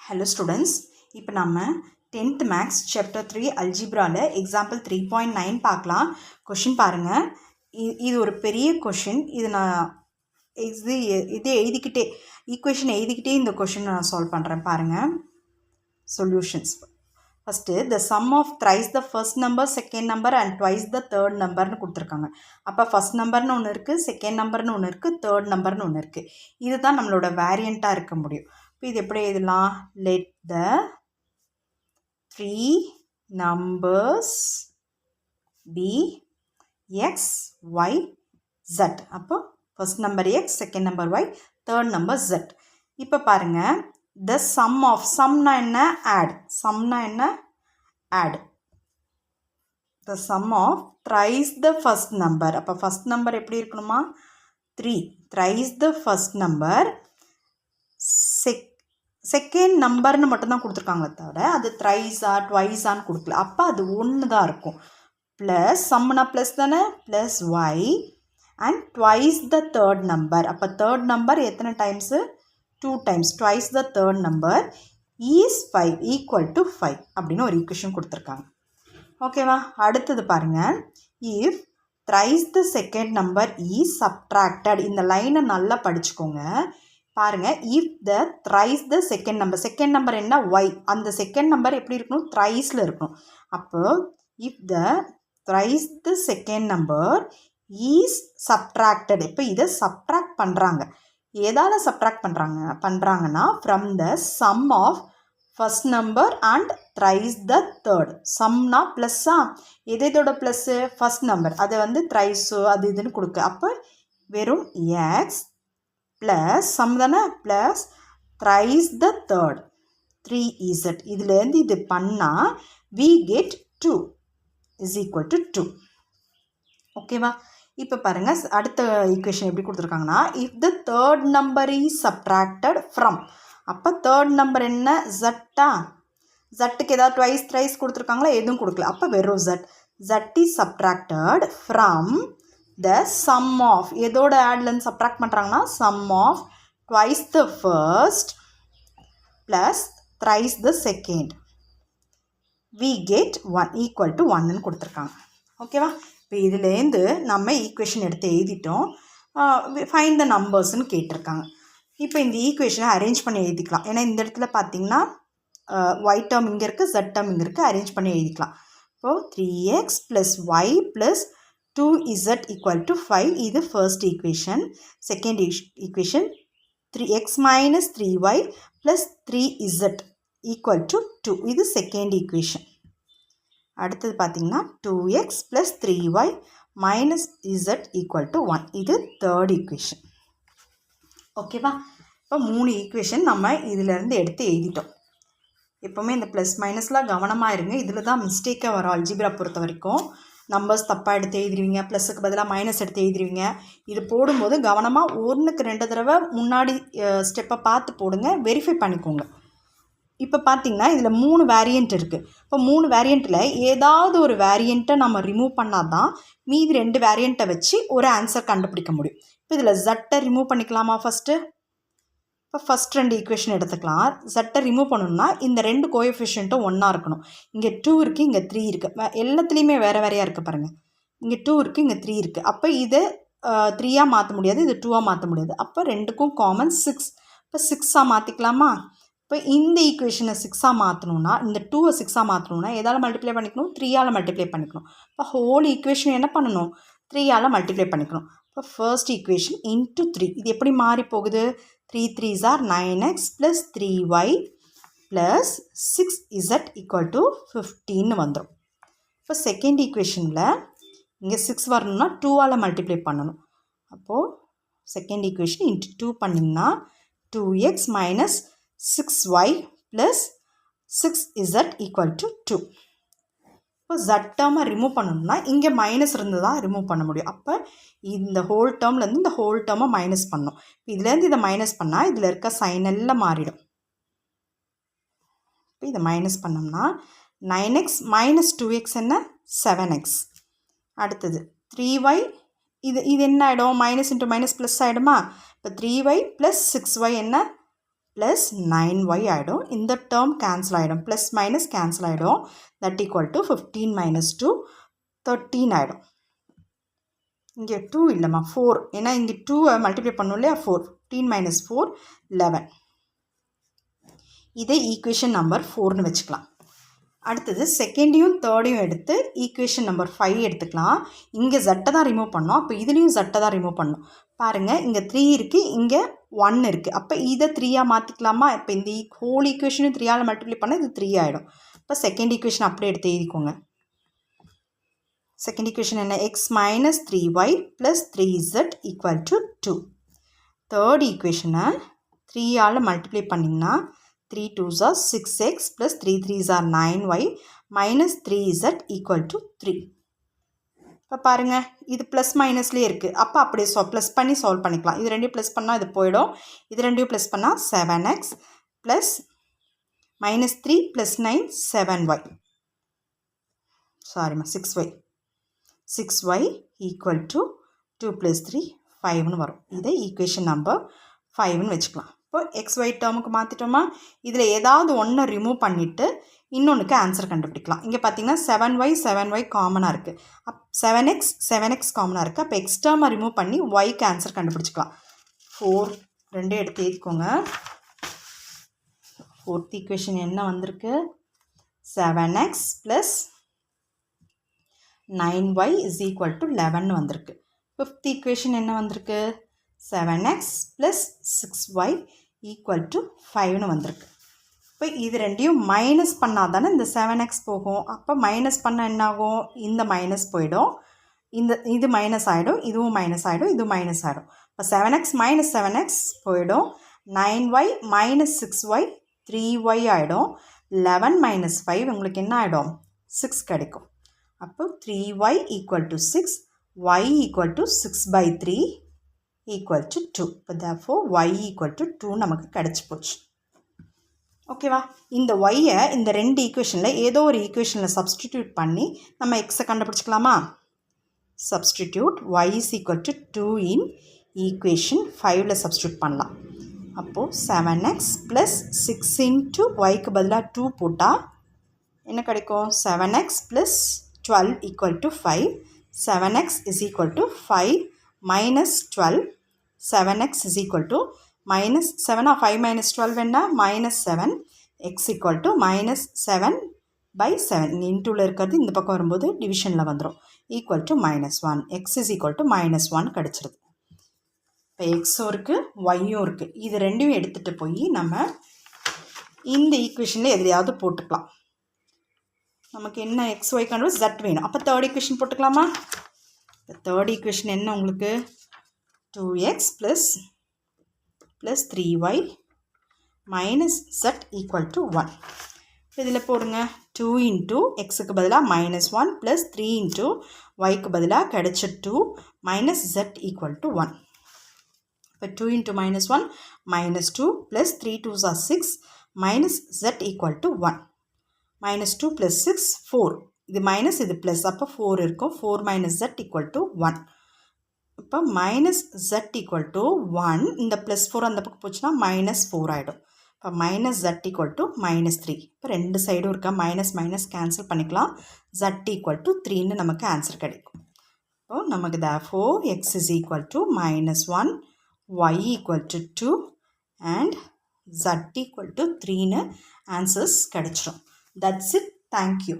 Hello students, இப்போ நம்ம 10th Maths Chapter 3 Algebra Example 3.9 பார்க்கலாம். Question பாருங்க. இது ஒரு பெரிய question. இது நான் இது எழுதிக்கிட்டே ஈக்குவேஷன் எழுதிக்கிட்டே இந்த கொஷின் நான் சால்வ் பண்ணுறேன் பாருங்க. Solutions. First the sum of thrice the first number, second number and twice the third numberனு கொடுத்துருக்காங்க. அப்போ ஃபஸ்ட் நம்பர்னு ஒன்று இருக்குது, செகண்ட் நம்பர்னு ஒன்று இருக்குது, தேர்ட் நம்பர்னு ஒன்று இருக்குது. இதுதான் நம்மளோட வேரியண்ட்டாக இருக்க முடியும். இப்போ இது எப்படி எழுதலாம்? let the three numbers be x, y, z. அப்போ first number x, second number y, third number z. இப்போ பாருங்கள், the sum of, sumனா என்ன? add. sumனா என்ன? add. the sum of thrice the first number. அப்போ ஃபர்ஸ்ட் நம்பர் எப்படி இருக்கணுமா? 3. thrice the first number. Second நம்பர்னு மட்டும்தான் கொடுத்துருக்காங்களே தவிர அது த்ரைஸா ட்வைஸான்னு கொடுக்கல. அப்போ அது ஒன்று தான் இருக்கும். ப்ளஸ் சம்னா ப்ளஸ் தானே, plus y and twice the third number. அப்போ தேர்ட் நம்பர் எத்தனை times? 2 times. Twice the third number is 5 equal to 5 அப்படின்னு ஒரு ஈக்குவேஷன் கொடுத்துருக்காங்க. ஓகேவா? அடுத்தது பாருங்கள், if thrice the second number is subtracted. இந்த லைனை நல்லா படிச்சுக்கோங்க. பாருங்கள், if the thrice the second number என்ன? ஒய். அந்த செகண்ட் நம்பர் எப்படி இருக்கணும்? த்ரைஸில் இருக்கணும். அப்போ if the thrice the second number is subtracted. இப்போ இதை சப்ட்ராக்ட் பண்ணுறாங்க. எதால் சப்ட்ராக்ட் பண்ணுறாங்கன்னா from the sum of first number and thrice the third. சம்னா ப்ளஸ்ஸா? எதோட ப்ளஸ்ஸு? First number. அதை வந்து த்ரைஸோ அது இதுன்னு கொடுக்க. அப்போ வெறும் எக்ஸ் ப்ளஸ் சம் தானே, plus thrice the third 3z. இதுலேருந்து இது பண்ணால் we get 2 is equal to 2. ஓகேவா? இப்போ பாருங்கள், அடுத்த ஈக்குவேஷன் எப்படி கொடுத்துருக்காங்கன்னா, if the third number is subtracted from. அப்போ தேர்ட் நம்பர் என்ன? ஜட்டா? ஜட்டுக்கு ஏதாவது ட்வைஸ் த்ரைஸ் கொடுத்துருக்காங்களா? எதுவும் கொடுக்கல. அப்போ வெறும் z is subtracted from the sum of. எதோட ஆட்லேருந்து சப்ட்ராக்ட் பண்ணுறாங்கன்னா sum of twice the first plus thrice the second. we get 1 equal to 1ன்னு கொடுத்துருக்காங்க. ஓகேவா? இப்போ இதுலேருந்து நம்ம ஈக்குவேஷன் எடுத்து எழுதிட்டோம். ஃபைண்ட் த நம்பர்ஸ்ன்னு கேட்டிருக்காங்க. இப்போ இந்த ஈக்குவேஷனை அரேஞ்ச் பண்ணி எழுதிக்கலாம். ஏன்னா இந்த இடத்துல பார்த்தீங்கன்னா ஒய் டேர்ம் இங்கே இருக்குது, z டேர்ம் இங்கே இருக்குது. அரேஞ்ச் பண்ணி எழுதிக்கலாம். இப்போது 3x plus y plus 2z equal to 5. இது first equation. Second equation 3x minus 3y plus 3z equal to 2. இது second equation. அடுத்தது பார்த்தீங்கன்னா 2x plus 3y minus z equal to 1. இது third equation. ஓகேவா? இப்போ 3 ஈக்குவேஷன் நம்ம இதிலேருந்து எடுத்து எழுதிட்டோம். எப்போவுமே இந்த ப்ளஸ் மைனஸ்லாம் கவனமாக இருங்க. இதில் தான் மிஸ்டேக்காக வரும் அல்ஜிப்ரா பொறுத்த வரைக்கும். நம்பர்ஸ் தப்பாக எடுத்து எழுதிருவீங்க, ப்ளஸுக்கு பதிலாக மைனஸ் எடுத்து எழுதிருவீங்க. இது போடும்போது கவனமாக 1க்கு 2 தடவை முன்னாடி ஸ்டெப்பை பார்த்து போடுங்க, வெரிஃபை பண்ணிக்கோங்க. இப்போ பார்த்தீங்கன்னா இதில் 3 வேரியண்ட் இருக்குது. இப்போ 3 வேரியண்ட்டில் ஏதாவது ஒரு வேரியண்ட்டை நம்ம ரிமூவ் பண்ணால் தான் மீதி 2 வேரியண்ட்டை வச்சு ஒரு ஆன்சர் கண்டுபிடிக்க முடியும். இப்போ இதில் ஜட்டை ரிமூவ் பண்ணிக்கலாமா ஃபஸ்ட்டு? இப்போ ஃபஸ்ட் 2 ஈக்குவேஷன் எடுத்துக்கலாம். ஜட்டை ரிமூவ் பண்ணணும்னா இந்த 2 கோஎஃபிஷியண்ட்டும் ஒன்றா இருக்கணும். இங்கே 2 இருக்குது, இங்கே 3 இருக்குது. எல்லாத்துலேயுமே வேறு வேறையாக இருக்குது பாருங்கள். இங்கே 2 இருக்குது, இங்கே 3 இருக்குது. அப்போ இதை 3ஆக மாற்ற முடியாது, இது 2ஆக மாற்ற முடியாது. அப்போ ரெண்டுக்கும் காமன் 6. இப்போ 6ஆக மாற்றிக்கலாமா? இப்போ இந்த ஈக்குவேஷனை 6ஆக மாற்றணும்னா, இந்த 2வை 6ஆக மாற்றணும்னா எதால் மல்டிப்ளை பண்ணிக்கணும்? 3ஆல் மல்டிப்ளை பண்ணிக்கணும். இப்போ ஹோல் ஈக்குவேஷன் என்ன பண்ணணும்? 3ஆல் மல்டிப்ளை பண்ணிக்கணும். இப்போ ஃபர்ஸ்ட் ஈக்குவேஷன் இன்ட்டு 3. இது எப்படி மாறி போகுது? 3 3s are 9x plus 3y plus 6z equal to 15 வந்துடும். இப்போ செகண்ட் ஈக்குவேஷனில் இங்கே 6 வரணும்னா 2ஆல் மல்டிப்ளை பண்ணணும். அப்போது செகண்ட் ஈக்குவேஷன் இன்ட்டு 2 பண்ணிங்கன்னா 2x minus 6y plus 6z equal to 2. இப்போ z டேர்மை ரிமூவ் பண்ணணும்னா இங்கே மைனஸ் இருந்து தான் ரிமூவ் பண்ண முடியும். அப்போ இந்த ஹோல் டேர்ம்லேருந்து இந்த ஹோல் டேர்மை மைனஸ் பண்ணணும். இதுலேருந்து இதை மைனஸ் பண்ணால் இதில் இருக்க சைன் எல்லாம் மாறிடும். இப்போ இதை மைனஸ் பண்ணோம்னா 9x மைனஸ் 2x என்ன? 7x. அடுத்தது 3y. இது என்ன ஆகிடும்? மைனஸ் இன்ட்டு மைனஸ் ப்ளஸ் ஆகிடுமா? இப்போ 3y ப்ளஸ் 6y என்ன? ப்ளஸ் 9y ஆகிடும். இந்த டேர்ம் கேன்சல் ஆகிடும். ப்ளஸ் மைனஸ் கேன்சல் ஆகிடும். தட் ஈக்குவல் டு 15 மைனஸ் 2 13 ஆகிடும். இங்கே 2 இல்லைம்மா 4, ஏன்னா இங்கே 2 மல்டிப்ளை பண்ணோம் இல்லையா, 4. 15 மைனஸ் 4 11. இதை ஈக்குவேஷன் நம்பர் 4னு வச்சுக்கலாம். அடுத்தது செகண்டையும் தேர்டையும் எடுத்து ஈக்குவேஷன் நம்பர் 5 எடுத்துக்கலாம். இங்கே ஜட்டை தான் ரிமூவ் பண்ணோம். அப்போ இதுலேயும் ஜட்டை தான் ரிமூவ் பண்ணணும். பாருங்கள், இங்கே 3 இருக்குது, இங்கே 1 இருக்குது. அப்போ இதை 3ஆக மாற்றிக்கலாமா? இப்போ இந்த ஹோல் ஈக்குவேஷனும் 3ஆல் மல்டிப்ளை பண்ணால் இது 3 ஆகிடும். இப்போ செகண்ட் ஈக்குவேஷன் அப்படியே எடுத்து எழுதிக்கோங்க. செகண்ட் ஈக்குவேஷன் என்ன? x minus 3y plus 3z equal to 2. Third ஈக்குவேஷனை 3ஆல் மல்டிப்ளை பண்ணிங்கன்னா 3 2s are 6x plus 3 3s are 9y minus 3z equal to 3. இப்போ பாருங்கள், இது ப்ளஸ் மைனஸ்லேயே இருக்குது. அப்போ அப்படியே ப்ளஸ் பண்ணி சால்வ் பண்ணிக்கலாம். இது ரெண்டையும் ப்ளஸ் பண்ணால் இது போயிடும். இது ரெண்டையும் ப்ளஸ் பண்ணால் 7x plus minus 3 plus 9 7y. சாரிம்மா 6y. 6y equal to 2 plus 3 5ன்னு வரும். இதை ஈக்குவேஷன் நம்பர் 5ன்னு வச்சுக்கலாம். இப்போ xy டேர்முக்கு மாற்றிட்டோமா? இதில் ஏதாவது ஒன்று ரிமூவ் பண்ணிவிட்டு இன்னொன்றுக்கு ஆன்சர் கண்டுபிடிக்கலாம். இங்கே பார்த்தீங்கன்னா 7y காமனாக இருக்குது. 7x காமனாக இருக்குது. அப்போ எக்ஸ் டேர்மை ரிமூவ் பண்ணி ஒய்க்கு ஆன்சர் கண்டுபிடிச்சிக்கலாம். 4 ரெண்டே எடுத்து எழுதிக்கோங்க. ஃபோர்த் ஈக்குவேஷன் என்ன வந்திருக்கு? 7x plus 9y is equal to 11 வந்திருக்கு. ஃபிஃப்த் ஈக்குவேஷன் என்ன வந்திருக்கு? 7x plus 6y equal to 5ன்னு வந்திருக்கு. இப்போ இது ரெண்டையும் மைனஸ் பண்ணால் தானே இந்த 7x போகும். அப்போ மைனஸ் பண்ணால் என்னாகும்? இந்த மைனஸ் போயிடும், இது மைனஸ் ஆகிடும், இதுவும் மைனஸ் ஆகிடும், இதுவும் மைனஸ் ஆகிடும். இப்போ 7x மைனஸ் 7x போயிடும். 9y மைனஸ் 6y 3y ஆகிடும். 11 மைனஸ் 5 உங்களுக்கு என்ன ஆகிடும்? 6 கிடைக்கும். அப்போ 3y equal to 6, y equal to 6/3 equal to 2. இப்போ therefore y ஈக்குவல் டு 2 நமக்கு கிடச்சி போச்சு. ஓகேவா? இந்த ஒய்யை இந்த ரெண்டு ஈக்குவேஷனில் ஏதோ ஒரு ஈக்குவேஷனில் சப்ஸ்டிடியூட் பண்ணி நம்ம எக்ஸை கண்டுபிடிச்சிக்கலாமா? Substitute y is equal to 2 in equation 5ல் சப்ஸ்டியூட் பண்ணலாம். அப்போது 7x ப்ளஸ் 6 இன்ட்டு ஒய்க்கு பதிலாக 2 போட்டால் என்ன கிடைக்கும்? 7x plus 12 equal to 5. 7x is equal to 5 minus 12. 7x is equal to minus 7 or 5 minus 12 என்ன? minus 7. x equal to minus 7/7. இன்டூவில் இருக்கிறது இந்த பக்கம் வரும்போது டிவிஷனில் வந்துடும். Equal to minus 1. x is equal to minus 1 கிடச்சிருது. இப்போ எக்ஸும் இருக்குது, ஒய்யும் இருக்குது. இது ரெண்டையும் எடுத்துகிட்டு போய் நம்ம இந்த ஈக்குவேஷனில் எதிலையாவது போட்டுக்கலாம். நமக்கு என்ன எக்ஸ் ஒய் கண்டு z வேணும். அப்போ தேர்ட் ஈக்குவேஷன் போட்டுக்கலாமா? தேர்ட் ஈக்குவேஷன் என்ன உங்களுக்கு? 2x plus 3y minus z equal to 1. இதில் போடுங்க. 2 இன்ட்டு எக்ஸுக்கு பதிலாக மைனஸ் 1 ப்ளஸ் 3 இன்ட்டு ஒய்க்கு பதிலாக கிடைச்ச 2 மைனஸ் z ஈக்குவல் டு 1. இப்போ 2 into minus 1 minus 2 plus 3 2s are 6 minus z equal to 1. Minus 2 plus 6 4. இது மைனஸ் இது ப்ளஸ், அப்போ 4 இருக்கும். 4 மைனஸ் z ஈக்குவல் டு 1. இப்போ மைனஸ் z ஈக்குவல் டு 1. இந்த ப்ளஸ் 4 அந்த பக்கம் போச்சுன்னா மைனஸ் 4 ஆகிடும். இப்போ minus z equal to minus 3. இப்போ ரெண்டு சைடும் இருக்கா மைனஸ் மைனஸ் கேன்சல் பண்ணிக்கலாம். z ஈக்குவல் டு 3ன்னு நமக்கு ஆன்சர் கிடைக்கும். இப்போ நமக்கு therefore x is equal to minus 1, y equal to 2 and z equal to 3ன்னு ஆன்சர்ஸ் கிடைச்சிடும். That's it. Thank you.